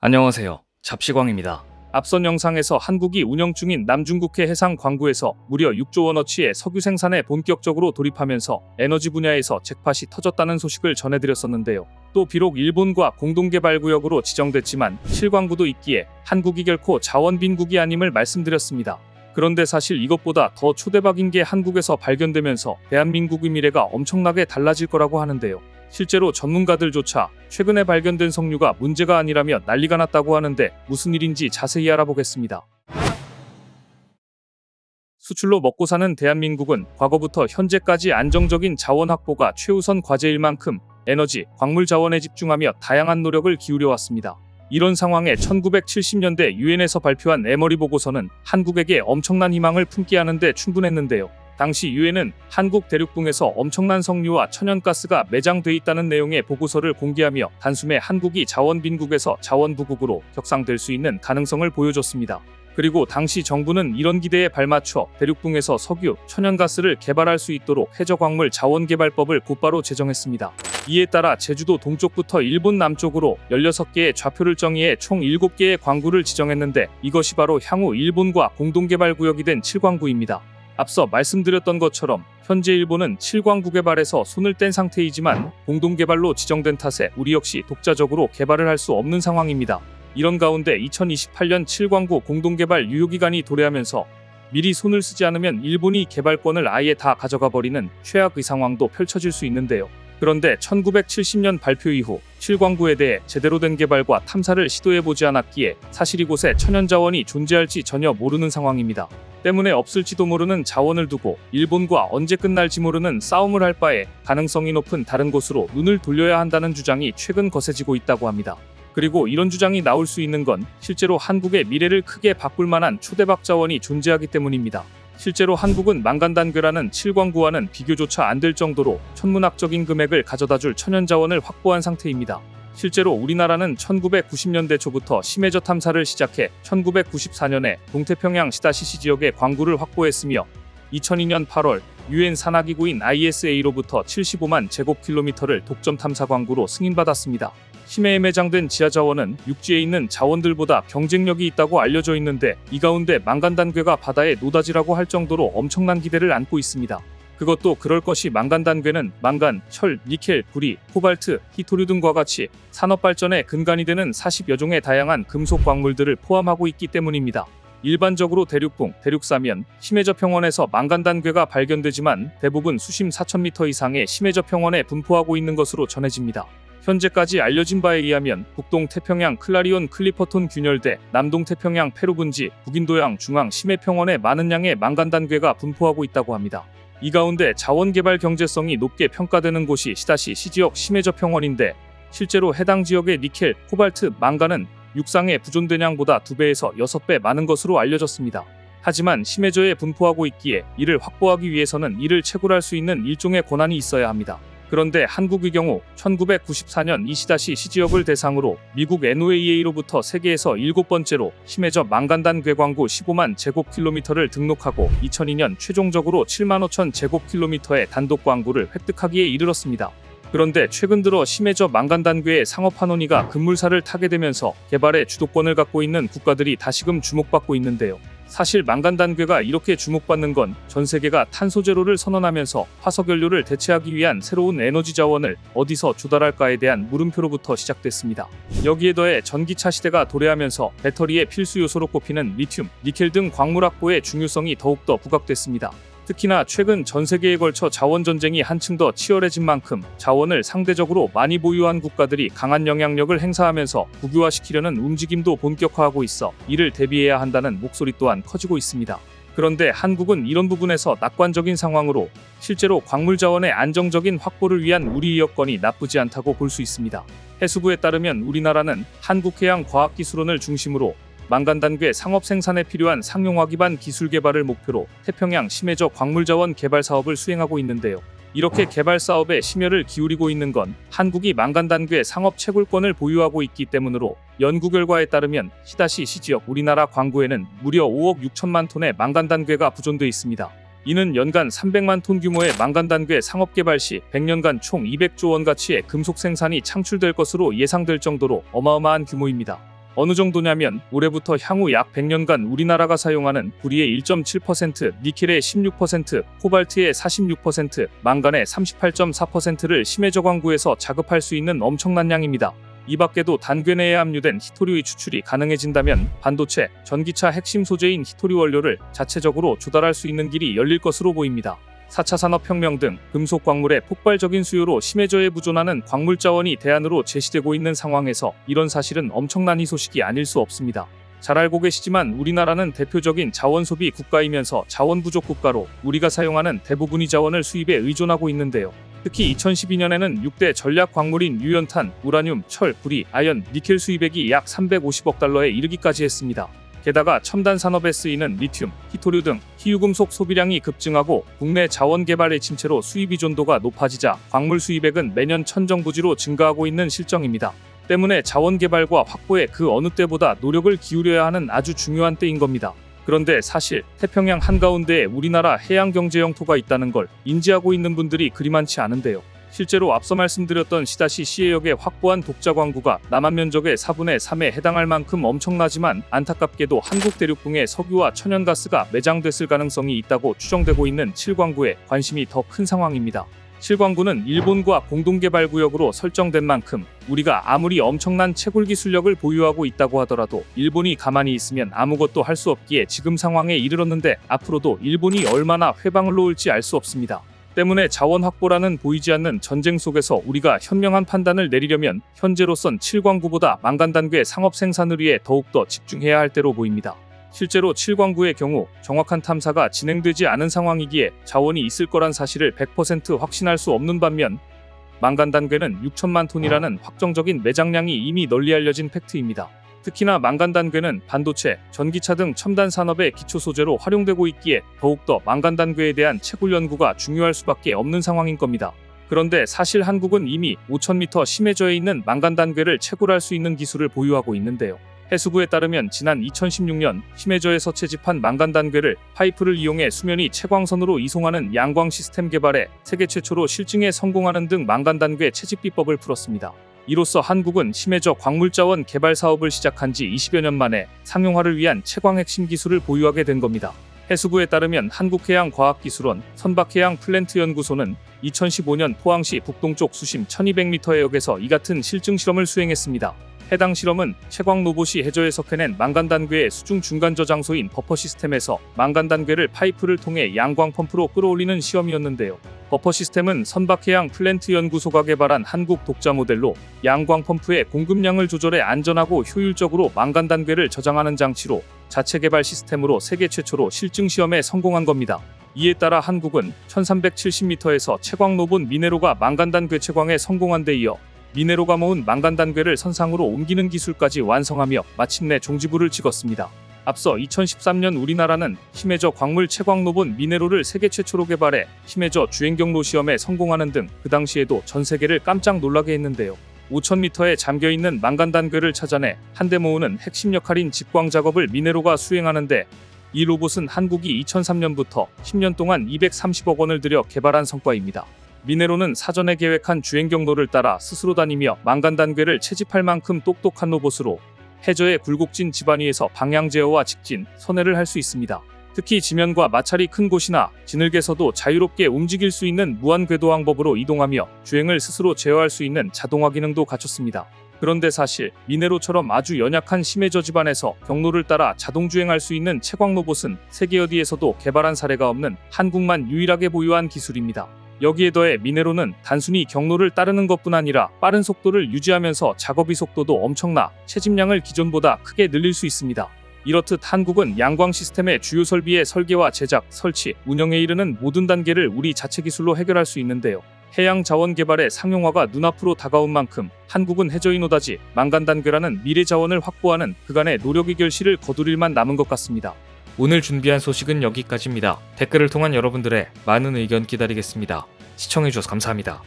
안녕하세요. 잡시광입니다. 앞선 영상에서 한국이 운영 중인 남중국해 해상 광구에서 무려 6조 원어치의 석유 생산에 본격적으로 돌입하면서 에너지 분야에서 잭팟이 터졌다는 소식을 전해드렸었는데요. 또 비록 일본과 공동개발구역으로 지정됐지만 실광구도 있기에 한국이 결코 자원 빈국이 아님을 말씀드렸습니다. 그런데 사실 이것보다 더 초대박인 게 한국에서 발견되면서 대한민국의 미래가 엄청나게 달라질 거라고 하는데요. 실제로 전문가들조차 최근에 발견된 석유가 문제가 아니라며 난리가 났다고 하는데 무슨 일인지 자세히 알아보겠습니다. 수출로 먹고 사는 대한민국은 과거부터 현재까지 안정적인 자원 확보가 최우선 과제일 만큼 에너지, 광물 자원에 집중하며 다양한 노력을 기울여 왔습니다. 이런 상황에 1970년대 유엔에서 발표한 에머리 보고서는 한국에게 엄청난 희망을 품게 하는데 충분했는데요. 당시 유엔은 한국 대륙붕에서 엄청난 석유와 천연가스가 매장돼 있다는 내용의 보고서를 공개하며 단숨에 한국이 자원 빈국에서 자원 부국으로 격상될 수 있는 가능성을 보여줬습니다. 그리고 당시 정부는 이런 기대에 발맞춰 대륙붕에서 석유, 천연가스를 개발할 수 있도록 해저광물 자원개발법을 곧바로 제정했습니다. 이에 따라 제주도 동쪽부터 일본 남쪽으로 16개의 좌표를 정의해 총 7개의 광구를 지정했는데 이것이 바로 향후 일본과 공동개발구역이 된 7광구입니다. 앞서 말씀드렸던 것처럼 현재 일본은 7광구 개발에서 손을 뗀 상태이지만 공동개발로 지정된 탓에 우리 역시 독자적으로 개발을 할 수 없는 상황입니다. 이런 가운데 2028년 7광구 공동개발 유효기간이 도래하면서 미리 손을 쓰지 않으면 일본이 개발권을 아예 다 가져가 버리는 최악의 상황도 펼쳐질 수 있는데요. 그런데 1970년 발표 이후 7광구에 대해 제대로 된 개발과 탐사를 시도해보지 않았기에 사실 이곳에 천연자원이 존재할지 전혀 모르는 상황입니다. 때문에 없을지도 모르는 자원을 두고 일본과 언제 끝날지 모르는 싸움을 할 바에 가능성이 높은 다른 곳으로 눈을 돌려야 한다는 주장이 최근 거세지고 있다고 합니다. 그리고 이런 주장이 나올 수 있는 건 실제로 한국의 미래를 크게 바꿀 만한 초대박 자원이 존재하기 때문입니다. 실제로 한국은 망간단괴라는 7광구와는 비교조차 안 될 정도로 천문학적인 금액을 가져다줄 천연자원을 확보한 상태입니다. 실제로 우리나라는 1990년대 초부터 심해저 탐사를 시작해 1994년에 동태평양 시다시시 지역의 광구를 확보했으며 2002년 8월 유엔 산하기구인 ISA로부터 75만 제곱킬로미터를 독점 탐사 광구로 승인받았습니다. 심해에 매장된 지하자원은 육지에 있는 자원들보다 경쟁력이 있다고 알려져 있는데 이 가운데 망간단괴가 바다에 노다지라고 할 정도로 엄청난 기대를 안고 있습니다. 그것도 그럴 것이 망간단괴는 망간, 철, 니켈, 구리, 코발트, 히토류 등과 같이 산업발전의 근간이 되는 40여 종의 다양한 금속 광물들을 포함하고 있기 때문입니다. 일반적으로 대륙붕, 대륙사면, 심해저 평원에서 망간단괴가 발견되지만 대부분 수심 4,000m 이상의 심해저 평원에 분포하고 있는 것으로 전해집니다. 현재까지 알려진 바에 의하면 북동 태평양 클라리온 클리퍼톤 균열대, 남동 태평양 페루분지, 북인도양 중앙 심해평원에 많은 양의 망간단괴가 분포하고 있다고 합니다. 이 가운데 자원개발 경제성이 높게 평가되는 곳이 시다시시 지역 심해저 평원인데 실제로 해당 지역의 니켈, 코발트, 망간은 육상의 부존된 양보다 2배에서 6배 많은 것으로 알려졌습니다. 하지만 심해저에 분포하고 있기에 이를 확보하기 위해서는 이를 채굴할 수 있는 일종의 권한이 있어야 합니다. 그런데 한국의 경우 1994년 이시다시시 지역을 대상으로 미국 NOAA로부터 세계에서 7번째로 심해저 망간단괴 광구 15만 제곱킬로미터를 등록하고 2002년 최종적으로 7만 5천 제곱킬로미터의 단독 광구를 획득하기에 이르렀습니다. 그런데 최근 들어 심해저 망간단괴의 상업화 논의가 급물살을 타게 되면서 개발의 주도권을 갖고 있는 국가들이 다시금 주목받고 있는데요. 사실 망간단괴가 이렇게 주목받는 건 전 세계가 탄소제로를 선언하면서 화석연료를 대체하기 위한 새로운 에너지 자원을 어디서 조달할까에 대한 물음표로부터 시작됐습니다. 여기에 더해 전기차 시대가 도래하면서 배터리의 필수 요소로 꼽히는 리튬, 니켈 등 광물 확보의 중요성이 더욱더 부각됐습니다. 특히나 최근 전 세계에 걸쳐 자원 전쟁이 한층 더 치열해진 만큼 자원을 상대적으로 많이 보유한 국가들이 강한 영향력을 행사하면서 국유화시키려는 움직임도 본격화하고 있어 이를 대비해야 한다는 목소리 또한 커지고 있습니다. 그런데 한국은 이런 부분에서 낙관적인 상황으로 실제로 광물 자원의 안정적인 확보를 위한 우리의 여건이 나쁘지 않다고 볼 수 있습니다. 해수부에 따르면 우리나라는 한국해양과학기술원을 중심으로 망간단괴 상업 생산에 필요한 상용화 기반 기술 개발을 목표로 태평양 심해저 광물자원 개발 사업을 수행하고 있는데요. 이렇게 개발 사업에 심혈을 기울이고 있는 건 한국이 망간단괴 상업 채굴권을 보유하고 있기 때문으로 연구 결과에 따르면 시다시시 지역 우리나라 광구에는 무려 5억 6천만 톤의 망간단괴가 부존돼 있습니다. 이는 연간 300만 톤 규모의 망간단괴 상업 개발 시 100년간 총 200조 원 가치의 금속 생산이 창출될 것으로 예상될 정도로 어마어마한 규모입니다. 어느 정도냐면 올해부터 향후 약 100년간 우리나라가 사용하는 구리의 1.7%, 니켈의 16%, 코발트의 46%, 망간의 38.4%를 심해저광구에서 자급할 수 있는 엄청난 양입니다. 이 밖에도 단괴 내에 함유된 히토리의 추출이 가능해진다면 반도체, 전기차 핵심 소재인 히토리 원료를 자체적으로 조달할 수 있는 길이 열릴 것으로 보입니다. 4차 산업혁명 등 금속 광물의 폭발적인 수요로 심해저에 부존하는 광물 자원이 대안으로 제시되고 있는 상황에서 이런 사실은 엄청난 희소식이 아닐 수 없습니다. 잘 알고 계시지만 우리나라는 대표적인 자원 소비 국가이면서 자원 부족 국가로 우리가 사용하는 대부분의 자원을 수입에 의존하고 있는데요. 특히 2012년에는 6대 전략 광물인 유연탄, 우라늄, 철, 구리, 아연, 니켈 수입액이 약 350억 달러에 이르기까지 했습니다. 게다가 첨단 산업에 쓰이는 리튬, 히토류 등 희유금속 소비량이 급증하고 국내 자원 개발의 침체로 수입 의존도가 높아지자 광물 수입액은 매년 천정부지로 증가하고 있는 실정입니다. 때문에 자원 개발과 확보에 그 어느 때보다 노력을 기울여야 하는 아주 중요한 때인 겁니다. 그런데 사실 태평양 한가운데에 우리나라 해양경제 영토가 있다는 걸 인지하고 있는 분들이 그리 많지 않은데요. 실제로 앞서 말씀드렸던 시다시시해역에 확보한 독자 광구가 남한 면적의 4분의 3에 해당할 만큼 엄청나지만 안타깝게도 한국 대륙붕에 석유와 천연가스가 매장됐을 가능성이 있다고 추정되고 있는 7광구에 관심이 더 큰 상황입니다. 7광구는 일본과 공동개발구역으로 설정된 만큼 우리가 아무리 엄청난 채굴 기술력을 보유하고 있다고 하더라도 일본이 가만히 있으면 아무것도 할 수 없기에 지금 상황에 이르렀는데 앞으로도 일본이 얼마나 회방을 놓을지 알 수 없습니다. 때문에 자원 확보라는 보이지 않는 전쟁 속에서 우리가 현명한 판단을 내리려면 현재로선 7광구보다 망간단괴 상업 생산을 위해 더욱더 집중해야 할 때로 보입니다. 실제로 7광구의 경우 정확한 탐사가 진행되지 않은 상황이기에 자원이 있을 거란 사실을 100% 확신할 수 없는 반면 망간단괴는 6천만 톤이라는 확정적인 매장량이 이미 널리 알려진 팩트입니다. 특히나 망간단괴는 반도체, 전기차 등 첨단 산업의 기초 소재로 활용되고 있기에 더욱더 망간단괴에 대한 채굴 연구가 중요할 수밖에 없는 상황인 겁니다. 그런데 사실 한국은 이미 5,000m 심해저에 있는 망간단괴를 채굴할 수 있는 기술을 보유하고 있는데요. 해수부에 따르면 지난 2016년 심해저에서 채집한 망간단괴를 파이프를 이용해 수면위 채광선으로 이송하는 양광 시스템 개발에 세계 최초로 실증에 성공하는 등 망간단괴 채집 비법을 풀었습니다. 이로써 한국은 심해저 광물자원 개발 사업을 시작한 지 20여 년 만에 상용화를 위한 채광 핵심 기술을 보유하게 된 겁니다. 해수부에 따르면 한국해양과학기술원 선박해양플랜트연구소는 2015년 포항시 북동쪽 수심 1200m 해역에서 이 같은 실증 실험을 수행했습니다. 해당 실험은 채광 로봇이 해저에 석해낸 망간단괴의 수중 중간 저장소인 버퍼 시스템에서 망간단괴를 파이프를 통해 양광 펌프로 끌어올리는 시험이었는데요. 버퍼 시스템은 선박해양플랜트연구소가 개발한 한국 독자 모델로 양광 펌프의 공급량을 조절해 안전하고 효율적으로 망간단괴를 저장하는 장치로 자체 개발 시스템으로 세계 최초로 실증 시험에 성공한 겁니다. 이에 따라 한국은 1370m에서 채광 로봇 미네로가 망간단괴 채광에 성공한 데 이어 미네로가 모은 망간단괴를 선상으로 옮기는 기술까지 완성하며 마침내 종지부를 찍었습니다. 앞서 2013년 우리나라는 심해저 광물 채광 로봇 미네로를 세계 최초로 개발해 심해저 주행 경로 시험에 성공하는 등 그 당시에도 전 세계를 깜짝 놀라게 했는데요. 5,000m에 잠겨있는 망간단괴를 찾아내 한데 모으는 핵심 역할인 직광 작업을 미네로가 수행하는데 이 로봇은 한국이 2003년부터 10년 동안 230억 원을 들여 개발한 성과입니다. 미네로는 사전에 계획한 주행 경로를 따라 스스로 다니며 망간단괴를 채집할 만큼 똑똑한 로봇으로 해저의 굴곡진 지반 위에서 방향 제어와 직진, 선회를 할 수 있습니다. 특히 지면과 마찰이 큰 곳이나 지늘개서도 자유롭게 움직일 수 있는 무한 궤도 방법으로 이동하며 주행을 스스로 제어할 수 있는 자동화 기능도 갖췄습니다. 그런데 사실 미네로처럼 아주 연약한 심해저 지반에서 경로를 따라 자동 주행할 수 있는 채광 로봇은 세계 어디에서도 개발한 사례가 없는 한국만 유일하게 보유한 기술입니다. 여기에 더해 미네로는 단순히 경로를 따르는 것뿐 아니라 빠른 속도를 유지하면서 작업의 속도도 엄청나 채집량을 기존보다 크게 늘릴 수 있습니다. 이렇듯 한국은 양광 시스템의 주요 설비의 설계와 제작, 설치, 운영에 이르는 모든 단계를 우리 자체 기술로 해결할 수 있는데요. 해양 자원 개발의 상용화가 눈앞으로 다가온 만큼 한국은 해저의 노다지, 망간단괴라는 미래 자원을 확보하는 그간의 노력의 결실을 거둘 일만 남은 것 같습니다. 오늘 준비한 소식은 여기까지입니다. 댓글을 통한 여러분들의 많은 의견 기다리겠습니다. 시청해주셔서 감사합니다.